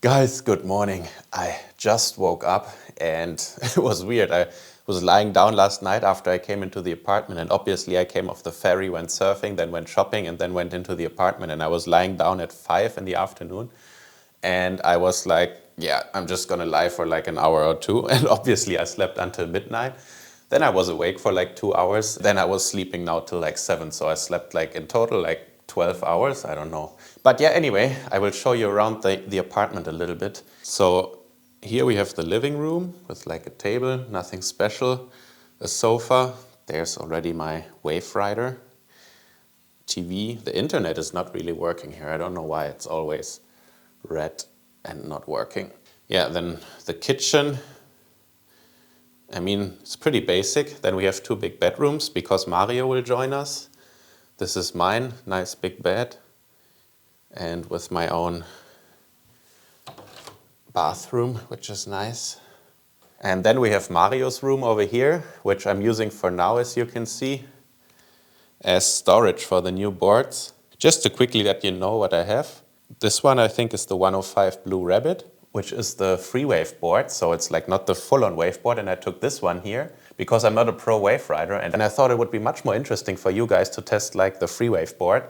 Guys, good morning. I just woke up and it was weird. I was lying down last night after I came into the apartment, and obviously I came off the ferry, went surfing, then went shopping, and then went into the apartment. And I was lying down at 5 in the afternoon, and I was like, yeah, I'm just gonna lie for like an hour or two. And obviously I slept until midnight. Then I was awake for like 2 hours. Then I was sleeping now till like 7. So I slept like in total like 12 hours. I don't know. But yeah, anyway, I will show you around the apartment a little bit. So here we have the living room with like a table, nothing special, a sofa. There's already my Wave Rider. TV. The internet is not really working here. I don't know why it's always red and not working. Yeah, then the kitchen. I mean, it's pretty basic. Then we have 2 big bedrooms because Mario will join us. This is mine, nice big bed. And with my own bathroom, which is nice. And then we have Mario's room over here, which I'm using for now, as you can see, as storage for the new boards. Just to quickly let you know what I have. This one I think is the 105 Blue Rabbit, which is the free wave board. So it's like not the full-on wave board. And I took this one here because I'm not a pro wave rider. And I thought it would be much more interesting for you guys to test like the free wave board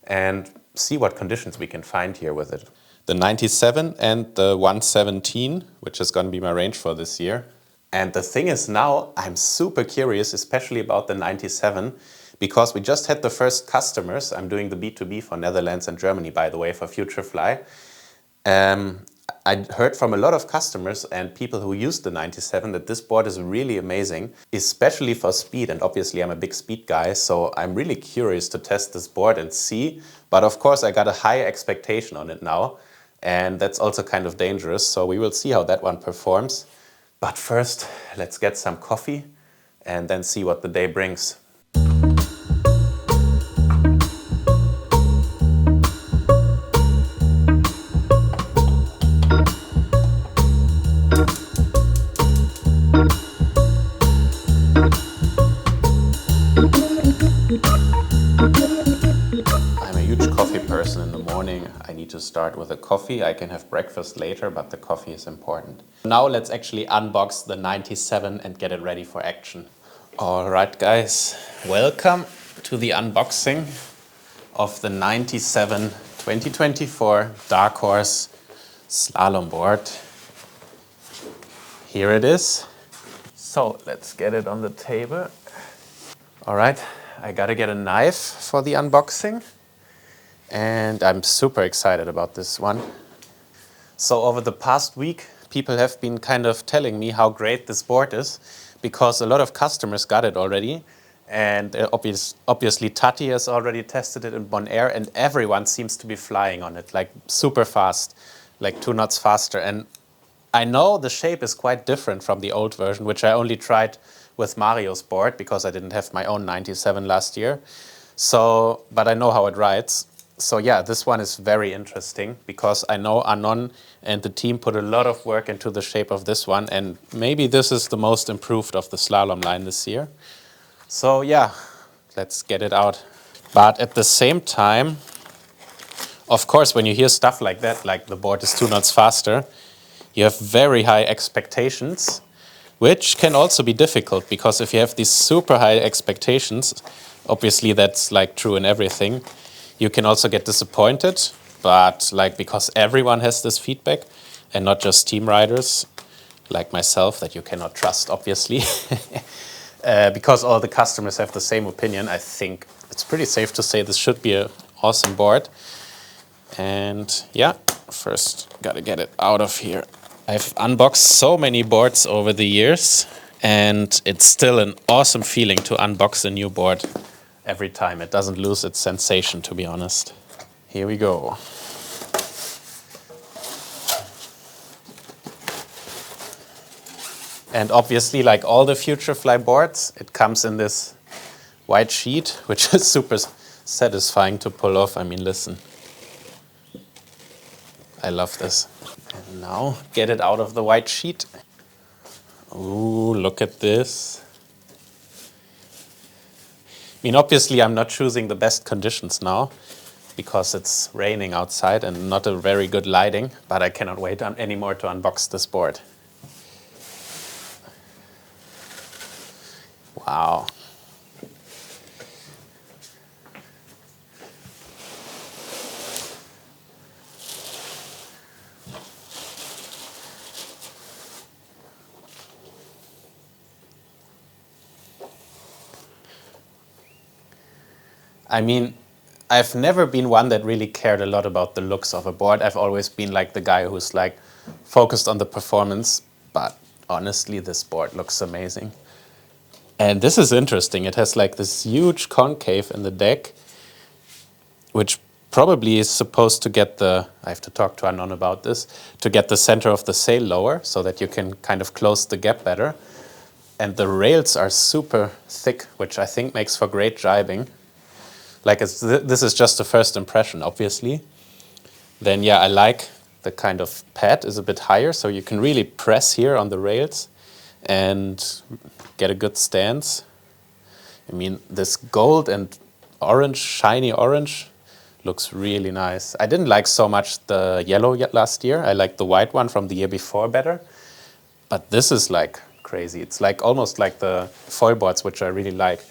and see what conditions we can find here with it. The 97 and the 117, which is going to be my range for this year. And the thing is now, I'm super curious, especially about the 97, because we just had the first customers. I'm doing the B2B for Netherlands and Germany, by the way, for Futurefly. I heard from a lot of customers and people who use the 97 that this board is really amazing, especially for speed. And obviously I'm a big speed guy, so I'm really curious to test this board and see. But of course I got a high expectation on it now, and that's also kind of dangerous. So we will see how that one performs. But first, let's get some coffee and then see what the day brings. I'm a huge coffee person in the morning. I need to start with a coffee. I can have breakfast later, but the coffee is important. Now let's actually unbox the 97 and get it ready for action. All right, guys, welcome to the unboxing of the 97 2024 Dark Horse Slalom board. Here it is. So let's get it on the table. All right, I gotta get a knife for the unboxing, and I'm super excited about this one. So over the past week, people have been kind of telling me how great this board is, because a lot of customers got it already, and obviously Tati has already tested it in Bonaire, and everyone seems to be flying on it, like super fast, like 2 knots faster. And I know the shape is quite different from the old version, which I only tried with Mario's board because I didn't have my own 97 last year. So, but I know how it rides. So yeah, this one is very interesting because I know Anon and the team put a lot of work into the shape of this one, and maybe this is the most improved of the Slalom line this year. So yeah, let's get it out. But at the same time, of course, when you hear stuff like that, like the board is 2 knots faster, you have very high expectations, which can also be difficult because if you have these super high expectations, obviously that's like true in everything, you can also get disappointed. But like because everyone has this feedback and not just team riders like myself that you cannot trust, obviously, because all the customers have the same opinion, I think it's pretty safe to say this should be an awesome board. And yeah, first gotta get it out of here. I've unboxed so many boards over the years, and it's still an awesome feeling to unbox a new board every time. It doesn't lose its sensation, to be honest. Here we go. And obviously, like all the Futurefly boards, it comes in this white sheet, which is super satisfying to pull off. I mean, listen. I love this. And now get it out of the white sheet. Ooh, look at this. I mean, obviously I'm not choosing the best conditions now, because it's raining outside and not a very good lighting, but I cannot wait anymore to unbox this board. Wow. I mean, I've never been one that really cared a lot about the looks of a board. I've always been like the guy who's like focused on the performance, but honestly, this board looks amazing. And this is interesting. It has like this huge concave in the deck, which probably is supposed to get the, I have to talk to Anon about this, to get the center of the sail lower so that you can kind of close the gap better. And the rails are super thick, which I think makes for great jibing. Like this is just a first impression, obviously. Then yeah, I like the kind of pad is a bit higher, so you can really press here on the rails and get a good stance. I mean, this gold and orange, shiny orange, looks really nice. I didn't like so much the yellow last year. I liked the white one from the year before better. But this is like crazy. It's like almost like the foil boards, which I really like.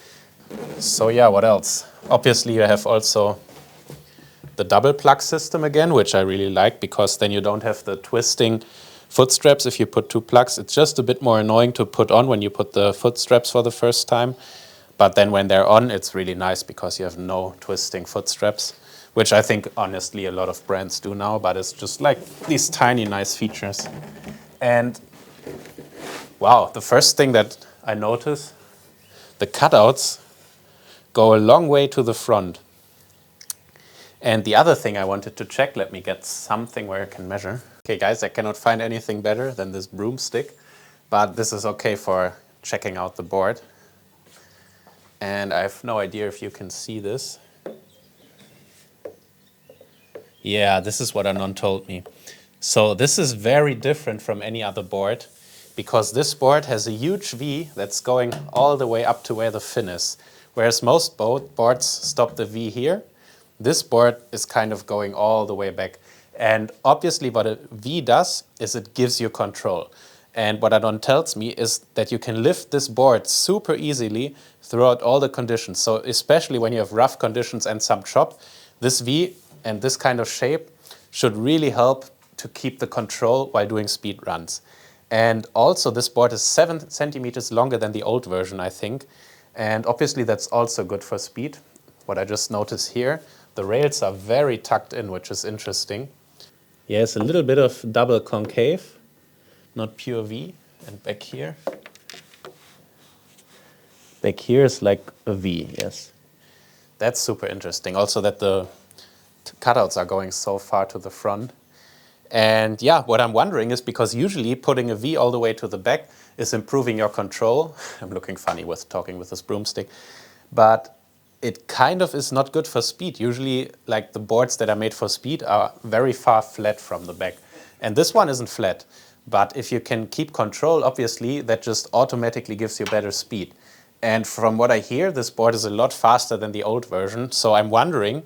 So yeah, what else? Obviously, you have also the double plug system again, which I really like because then you don't have the twisting foot straps if you put two plugs. It's just a bit more annoying to put on when you put the foot straps for the first time. But then when they're on, it's really nice because you have no twisting foot straps, which I think honestly a lot of brands do now, but it's just like these tiny nice features. And wow, the first thing that I notice, the cutouts go a long way to the front. And the other thing I wanted to check, let me get something where I can measure. Okay guys, I cannot find anything better than this broomstick, but this is okay for checking out the board. And I have no idea if you can see this. Yeah, this is what Anon told me. So this is very different from any other board because this board has a huge V that's going all the way up to where the fin is. Whereas most boards stop the V here, this board is kind of going all the way back. And obviously what a V does is it gives you control. And what Anon tells me is that you can lift this board super easily throughout all the conditions. So especially when you have rough conditions and some chop, this V and this kind of shape should really help to keep the control while doing speed runs. And also this board is 7 centimeters longer than the old version, I think. And obviously that's also good for speed. What I just noticed here, the rails are very tucked in, which is interesting. Yes, a little bit of double concave, not pure V. And back here is like a V, yes. That's super interesting. Also that the cutouts are going so far to the front. And yeah, what I'm wondering is because usually putting a V all the way to the back is improving your control. I'm looking funny with talking with this broomstick, but it kind of is not good for speed. Usually like the boards that are made for speed are very far flat from the back. And this one isn't flat, but if you can keep control, obviously that just automatically gives you better speed. And from what I hear, this board is a lot faster than the old version. So I'm wondering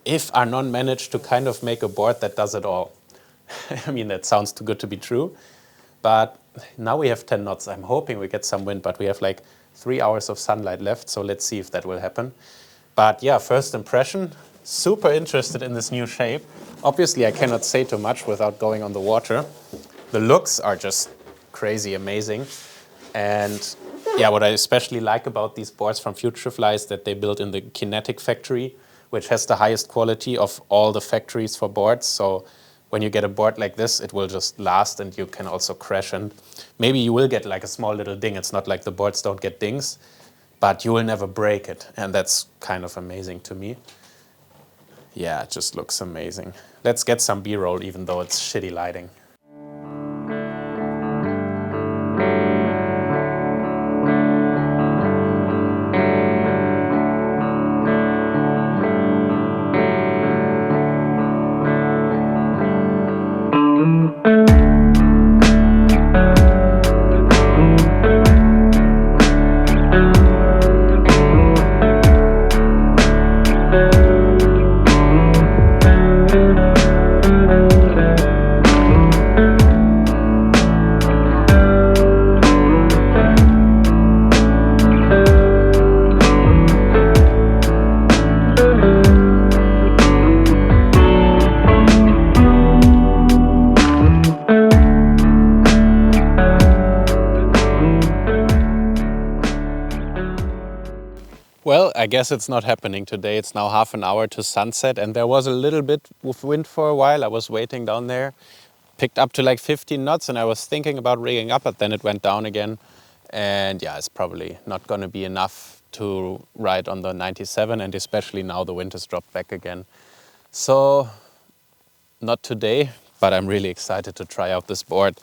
if Anon managed to kind of make a board that does it all. I mean, that sounds too good to be true, but now we have 10 knots. I'm hoping we get some wind, but we have like 3 hours of sunlight left, so let's see if that will happen. But yeah, first impression, super interested in this new shape. Obviously, I cannot say too much without going on the water. The looks are just crazy amazing. And yeah, what I especially like about these boards from Futurefly is that they built in the Kinetic factory, which has the highest quality of all the factories for boards. So when you get a board like this, it will just last and you can also crash. And maybe you will get like a small little ding. It's not like the boards don't get dings, but you will never break it. And that's kind of amazing to me. Yeah, it just looks amazing. Let's get some B-roll, even though it's shitty lighting. I guess it's not happening today. It's now half an hour to sunset, and there was a little bit of wind for a while. I was waiting down there, picked up to like 15 knots, and I was thinking about rigging up, but then it went down again. And yeah, it's probably not going to be enough to ride on the 97, and especially now the wind has dropped back again. So not today, but I'm really excited to try out this board.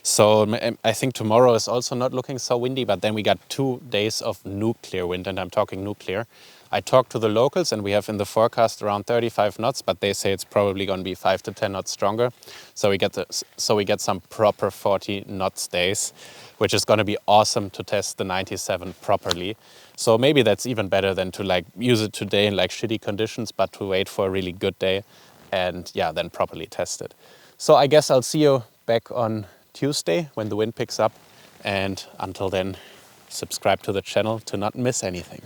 So I think tomorrow is also not looking so windy, but then we got 2 days of nuclear wind, and I'm talking nuclear. I talked to the locals, and we have in the forecast around 35 knots, but they say it's probably going to be 5 to 10 knots stronger. So we get some proper 40 knots days, which is going to be awesome to test the 97 properly. So maybe that's even better than to like use it today in like shitty conditions, but to wait for a really good day and yeah, then properly test it. So I guess I'll see you back on Tuesday when the wind picks up, and until then, subscribe to the channel to not miss anything.